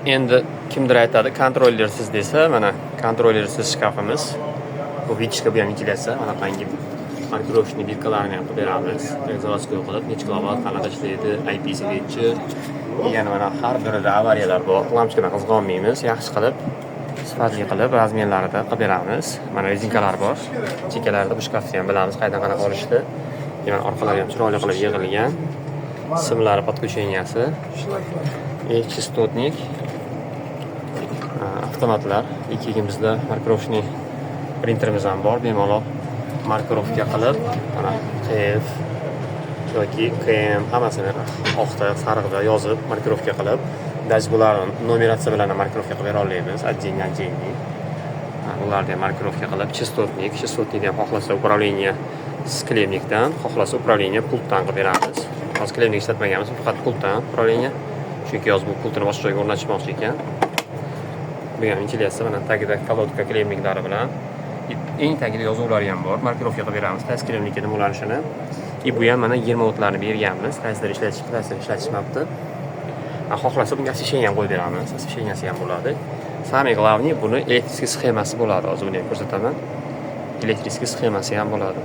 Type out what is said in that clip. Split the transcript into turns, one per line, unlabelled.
Endi kimdir aytadi, kontrollersiz desa, mana kontrollersiz shkafimiz. Bu vitishka bilan ventilyasiya, anaqangi markirovочный birkalarini ham qilib beramiz. Заводской qilib, necha kilovat qanaqa ishlaydi, IPC nechi. Yana mana har birida avariyalar bor. Lampochkadan qizg'onmaymiz, yaxshi qilib, sifatli qilib, razmerlarida qilib beramiz. Mana rezinkalar bor. Chekkalarda bu shkafni ham bilamiz, qaydan qanaqa olishdi. Yana orqalari ham chiroyli qilib yig'ilgan. Simlari podключенияsi. Частотник. Avtomatlar. Ikkigimizda markirovочный printerimiz ham bor. Bemalol markirovka qilib, mana QF yoki KM hammasini oqda, sariqda yozib, markirovka qilib, dashboardlarni numeratsiya bilan markirovka qilib bera olamiz. Отдельно. Ularni ham markirovka qilib, частотникni ham xohlasa управление sklemnikdan, xohlasa управление pultdan qilib beramiz. Hozir sklemnik ishlatmaganmiz, faqat pultdan управление. Chunki hozir bu pultni boshqa joyga o'rnatishmoqchi ekan. Bu ham ventilyasiya mana tagida kolodka sklemniklari bilan eng tagida yozuvlari ham bor. Markirovka qilib beramiz. Qaysi sklemnikka nima ulanishini. Bu ham mana 20 o'tlarni berganmiz. Qaysidir ishlatishmabdi. Xohlasa bunga освещение ham qo'yib beramiz. Освещенияsi ham bo'ladi. Самый главный buni elektrический sxemasi bo'ladi. Hozir buni ko'rsataman. Elektrический sxemasi ham bo'ladi.